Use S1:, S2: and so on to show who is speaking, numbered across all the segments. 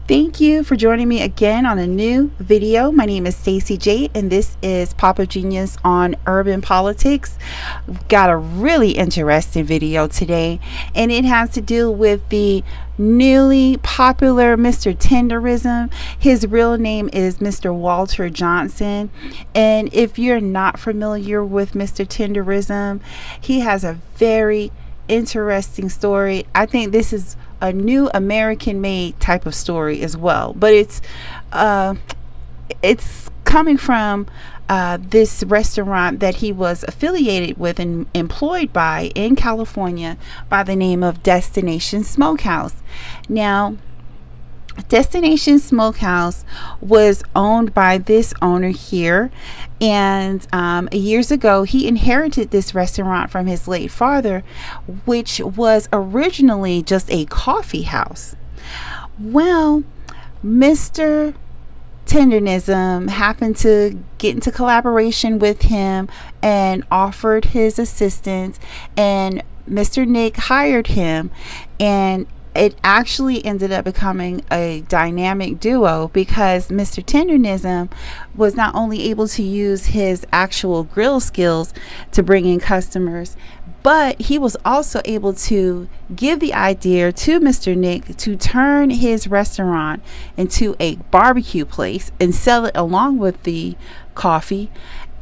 S1: Thank you for joining me again on a new video. My name is Stacy J, and this is Pop of Genius on urban politics. We've got a really interesting video today, and it has to do with the newly popular Mr. Tenderism. His real name is Mr. Walter Johnson, and if you're not familiar with Mr. Tenderism, he has a very interesting story. I think this is a new American made type of story as well, but it's coming from this restaurant that he was affiliated with and employed by in California by the name of Destination Smokehouse. Now, Destination Smokehouse was owned by this owner here, and years ago he inherited this restaurant from his late father, which was originally just a coffee house. Well, Mr. Tenderism happened to get into collaboration with him and offered his assistance, and Mr. Nick hired him, and it actually ended up becoming a dynamic duo because Mr. Tenderism was not only able to use his actual grill skills to bring in customers, but he was also able to give the idea to Mr. Nick to turn his restaurant into a barbecue place and sell it along with the coffee.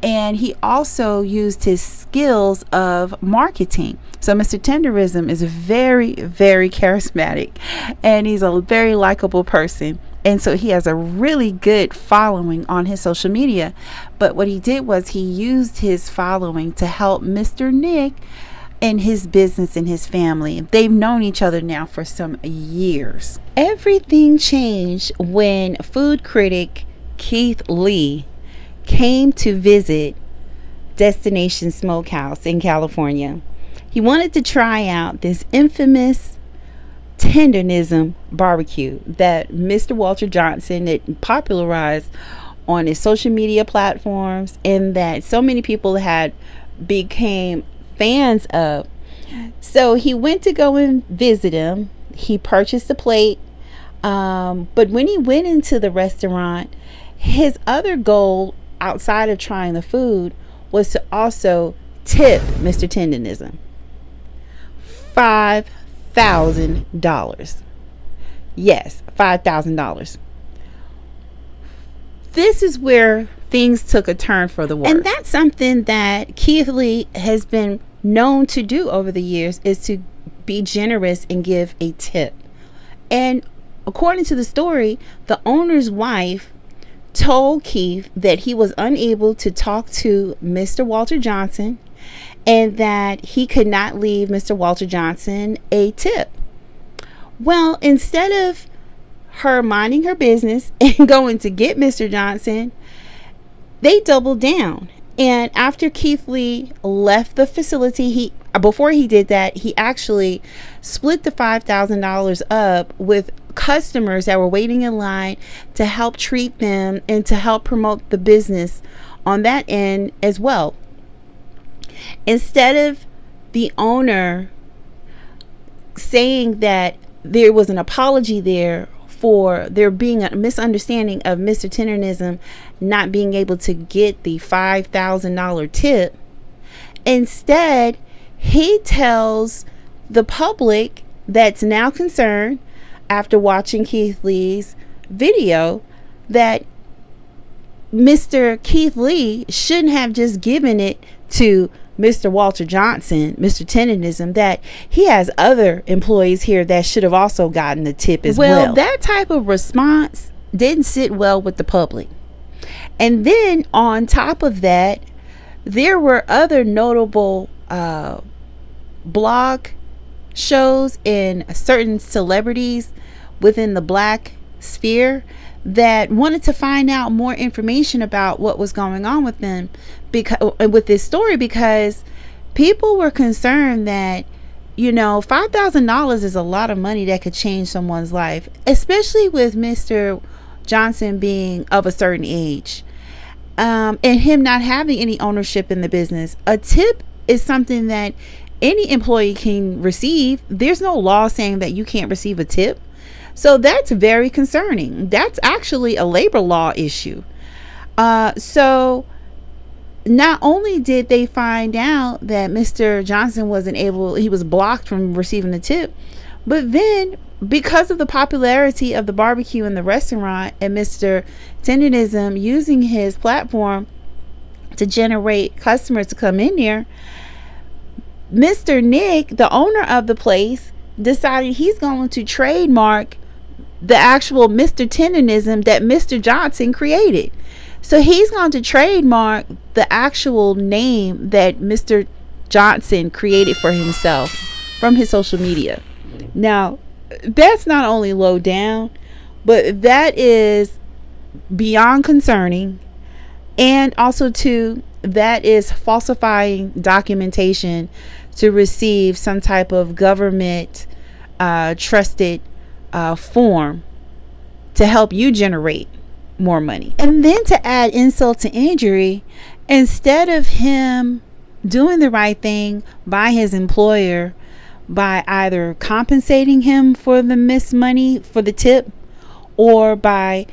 S1: And he also used his skills of marketing. So Mr. Tenderism is very, very charismatic, and he's a very likable person. And so he has a really good following on his social media. But what he did was he used his following to help Mr. Nick in his business and his family. They've known each other now for some years. Everything changed when food critic Keith Lee came to visit Destination Smokehouse in California. He wanted to try out this infamous Tenderism barbecue that Mr. Walter Johnson had popularized on his social media platforms, and that so many people had became fans of. So he went to go and visit him. He purchased a plate, but when he went into the restaurant, his other goal outside of trying the food was to also tip Mr. Tenderism $5,000. Yes, $5,000. This is where things took a turn for the worse. And that's something that Keith Lee has been known to do over the years, is to be generous and give a tip. And according to the story, the owner's wife told Keith that he was unable to talk to Mr. Walter Johnson and that he could not leave Mr. Walter Johnson a tip. Well, instead of her minding her business and going to get Mr. Johnson, they doubled down. And after Keith Lee left the facility, before he did that, he actually split the $5,000 up with customers that were waiting in line to help treat them and to help promote the business on that end as well. Instead of the owner saying that there was an apology there for there being a misunderstanding of Mr. Tenderism not being able to get the $5,000 tip, instead he tells the public that's now concerned after watching Keith Lee's video that Mr. Keith Lee shouldn't have just given it to Mr. Walter Johnson, Mr. Tenderism, that he has other employees here that should have also gotten the tip as well. Well, that type of response didn't sit well with the public. And then on top of that, there were other notable blog shows and certain celebrities within the black sphere that wanted to find out more information about what was going on with them, because with this story, because people were concerned that, you know, $5,000 is a lot of money that could change someone's life, especially with Mr. Johnson being of a certain age, and him not having any ownership in the business. A tip is something that any employee can receive. There's no law saying that you can't receive a tip. So that's very concerning. That's actually a labor law issue. So not only did they find out that Mr. Johnson he was blocked from receiving the tip, but then because of the popularity of the barbecue in the restaurant and Mr. Tenderism using his platform to generate customers to come in there, Mr. Nick, the owner of the place, decided he's going to trademark the actual Mr. Tenderism that Mr. Johnson created. So he's going to trademark the actual name that Mr. Johnson created for himself from his social media. Now, that's not only low down, but that is beyond concerning. And also, too, that is falsifying documentation to receive some type of government trusted form to help you generate more money. And then to add insult to injury, instead of him doing the right thing by his employer by either compensating him for the missed money for the tip, or by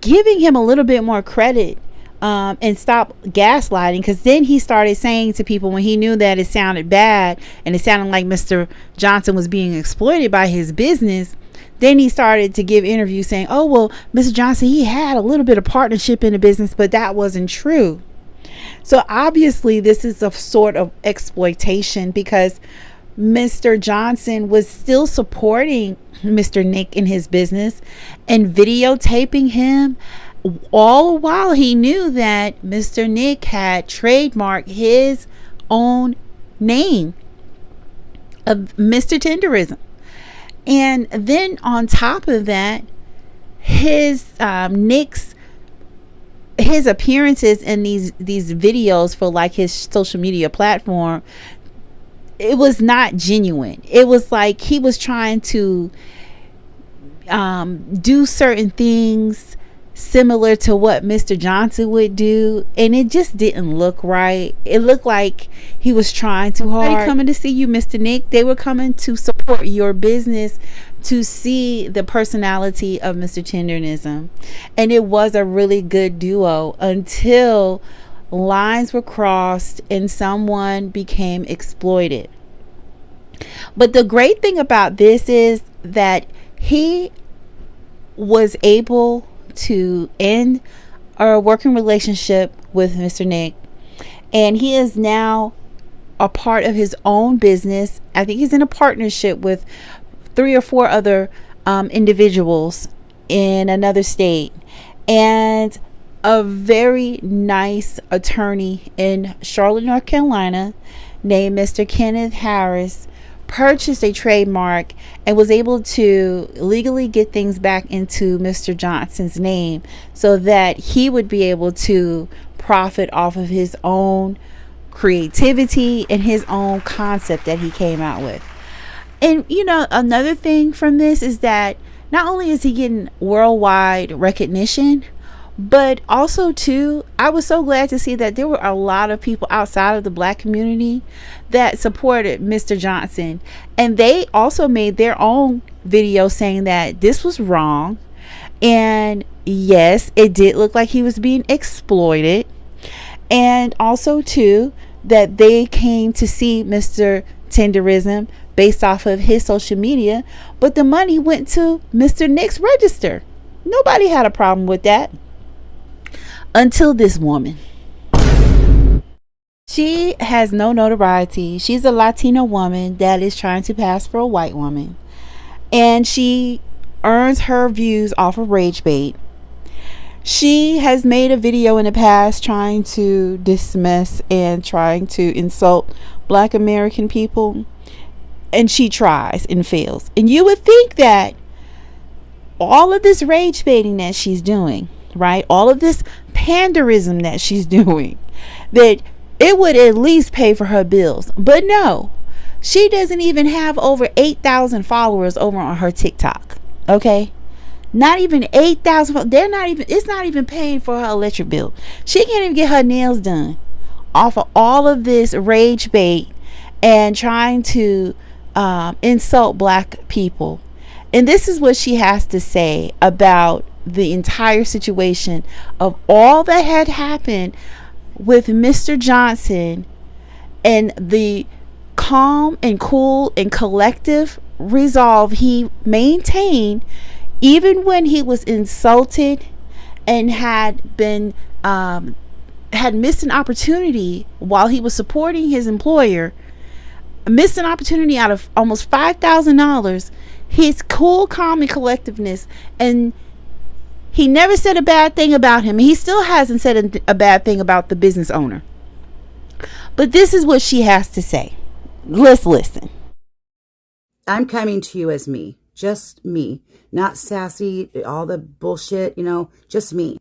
S1: giving him a little bit more credit, and stop gaslighting, because then he started saying to people, when he knew that it sounded bad and it sounded like Mr. Johnson was being exploited by his business, then he started to give interviews saying, oh, well, Mr. Johnson, he had a little bit of partnership in the business, but that wasn't true. So obviously this is a sort of exploitation, because Mr. Johnson was still supporting Mr. Nick in his business and videotaping him, all while he knew that Mr. Nick had trademarked his own name of Mr. Tenderism. And then on top of that, his his appearances in these videos for like his social media platform, it was not genuine. It was like he was trying to do certain things similar to what Mr. Johnson would do, and it just didn't look right. It looked like he was trying too hard. Nobody coming to see you, Mr. Nick. They were coming to support your business, to see the personality of Mr. Tenderism. And it was a really good duo until lines were crossed and someone became exploited. But the great thing about this is that he was able to end a working relationship with Mr. Nick, and he is now a part of his own business. I think he's in a partnership with 3 or 4 other individuals in another state, and a very nice attorney in Charlotte, North Carolina, named Mr. Kenneth Harris, purchased a trademark and was able to legally get things back into Mr. Johnson's name, so that he would be able to profit off of his own creativity and his own concept that he came out with. And you know, another thing from this is that not only is he getting worldwide recognition, but also too, I was so glad to see that there were a lot of people outside of the Black community that supported Mr. Johnson, and they also made their own video saying that this was wrong, and yes, it did look like he was being exploited, and also too that they came to see Mr. Tenderism based off of his social media, but the money went to Mr. Nick's register. Nobody had a problem with that. Until this woman. She has no notoriety. She's a Latina woman that is trying to pass for a white woman, and she earns her views off of rage bait. She has made a video in the past trying to dismiss and trying to insult Black American people, and she tries and fails. And you would think that all of this rage baiting that she's doing, right, all of this panderism that she's doing, that it would at least pay for her bills. But no, she doesn't even have over 8,000 followers over on her TikTok. Okay, not even 8,000. They're not even, it's not even paying for her electric bill. She can't even get her nails done off of all of this rage bait and trying to insult Black people. And this is what she has to say about the entire situation of all that had happened with Mr. Johnson, and the calm and cool and collective resolve he maintained even when he was insulted and had been had missed an opportunity while he was supporting his employer, missed an opportunity out of almost $5,000. His cool, calm, and collectiveness, and he never said a bad thing about him. He still hasn't said a bad thing about the business owner. But this is what she has to say. Let's listen.
S2: I'm coming to you as me, just me, not sassy, all the bullshit, just me.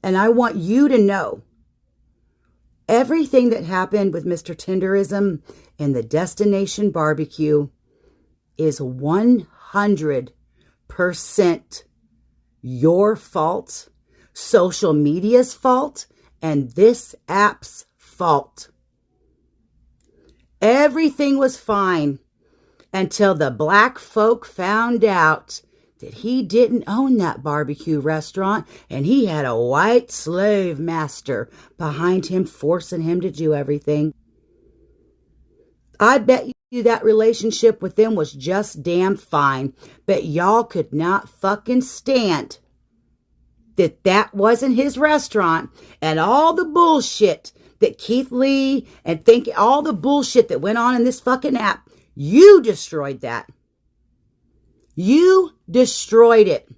S2: And I want you to know everything that happened with Mr. Tenderism and the Destination Barbecue is 100% your fault, social media's fault, and this app's fault. Everything was fine until the black folk found out that he didn't own that barbecue restaurant, and he had a white slave master behind him forcing him to do everything. I bet you that relationship with them was just damn fine, but y'all could not fucking stand that wasn't his restaurant, and all the bullshit that Keith Lee and all the bullshit that went on in this fucking app. You destroyed that. You destroyed it.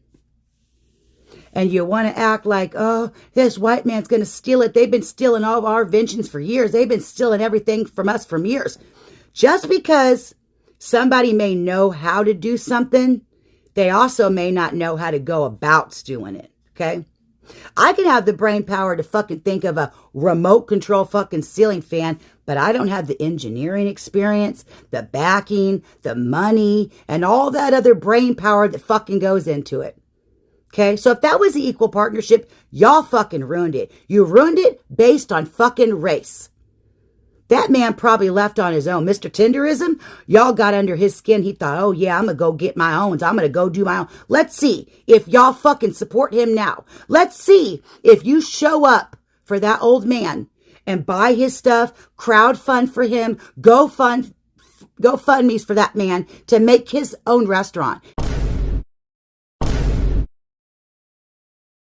S2: And you want to act like, oh, this white man's going to steal it. They've been stealing all of our inventions for years. They've been stealing everything from us for years. Just because somebody may know how to do something, they also may not know how to go about doing it. Okay? I can have the brain power to fucking think of a remote control fucking ceiling fan, but I don't have the engineering experience, the backing, the money, and all that other brain power that fucking goes into it. Okay? So if that was the equal partnership, y'all fucking ruined it. You ruined it based on fucking race. That man probably left on his own. Mr. Tenderism, y'all got under his skin. He thought, oh yeah, I'm going to go get my own. I'm going to go do my own. Let's see if y'all fucking support him now. Let's see if you show up for that old man and buy his stuff, crowdfund for him, GoFundMe's for that man to make his own restaurant.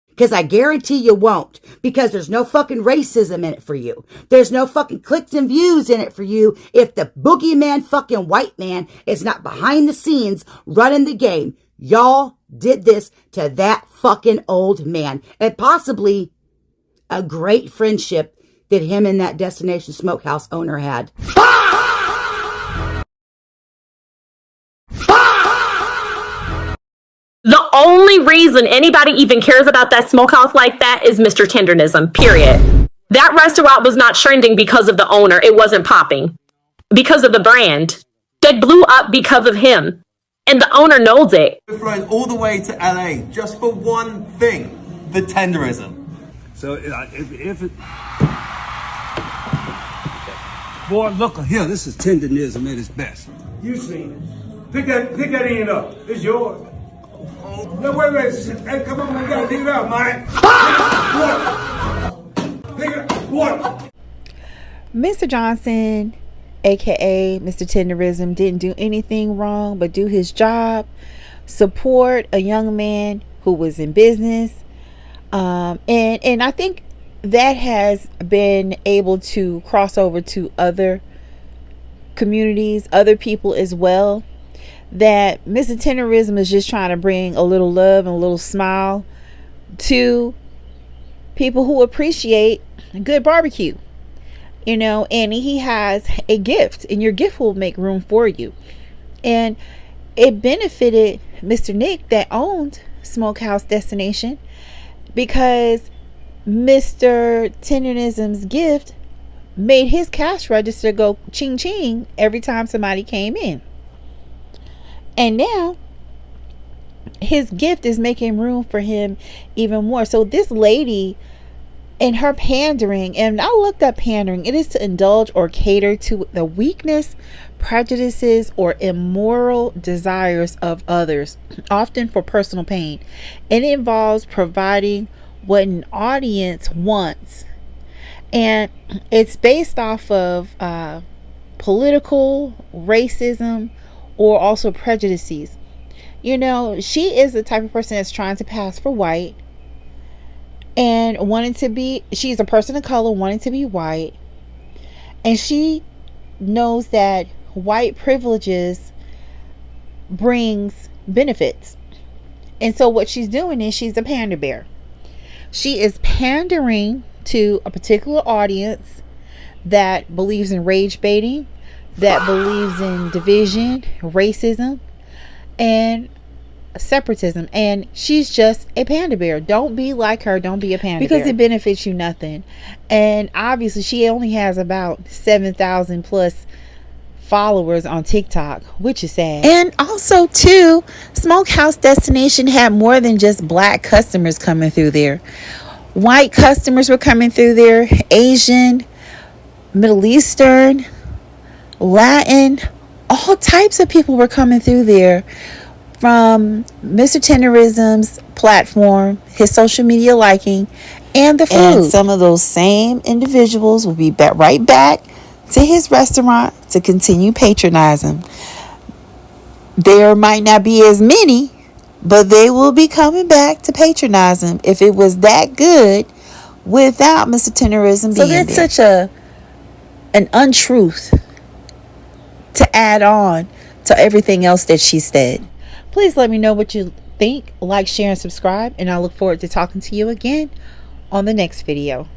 S2: Because I guarantee you won't. Because there's no fucking racism in it for you. There's no fucking clicks and views in it for you if the boogeyman fucking white man is not behind the scenes running the game. Y'all did this to that fucking old man. And possibly a great friendship that him and that Destination Smokehouse owner had.
S3: The only reason anybody even cares about that smokehouse like that is Mr. Tenderism, period. That restaurant was not trending because of the owner. It wasn't popping because of the brand. That blew up because of him. And the owner knows it.
S4: We're flying all the way to LA just for one thing, the Tenderism.
S5: So if it... Boy, look here, this is Tenderism at its best.
S6: You seen it. Pick that end up. It's yours. No, wait. Hey, come on, we gotta dig it out, Mike. Pick it up. What?
S1: Mr. Johnson, aka Mr. Tenderism, didn't do anything wrong but do his job, support a young man who was in business, and I think that has been able to cross over to other communities, other people as well. That Mr. Tenderism is just trying to bring a little love and a little smile to people who appreciate good barbecue, and he has a gift, and your gift will make room for you. And it benefited Mr. Nick that owned Smokehouse Destination, because Mr. Tenderism's gift made his cash register go ching ching every time somebody came in. And now his gift is making room for him even more. So this lady And her pandering, and I looked up pandering, it is to indulge or cater to the weakness, prejudices, or immoral desires of others, often for personal pain. It involves providing what an audience wants, and it's based off of political racism or also prejudices. You know, she is the type of person that's trying to pass for white and wanting to be, she's a person of color wanting to be white, and she knows that white privileges brings benefits. And so what she's doing is she's a pander bear. She is pandering to a particular audience that believes in rage baiting, that believes in division, racism, and separatism. And she's just a panda bear. Don't be like her. Don't be a panda bear, because it benefits you nothing. And obviously she only has about 7,000 plus followers on TikTok, which is sad. And also too, Smokehouse Destination had more than just black customers coming through there. White customers were coming through there, Asian, Middle Eastern, Latin, all types of people were coming through there from Mr. Tenderism's platform, his social media liking, and the food. And some of those same individuals will be right back to his restaurant to continue patronizing. There might not be as many, but they will be coming back to patronize him if it was that good without Mr. Tenderism being there. So that's such an untruth to add on to everything else that she said. Please let me know what you think. Like, share, and subscribe. And I look forward to talking to you again on the next video.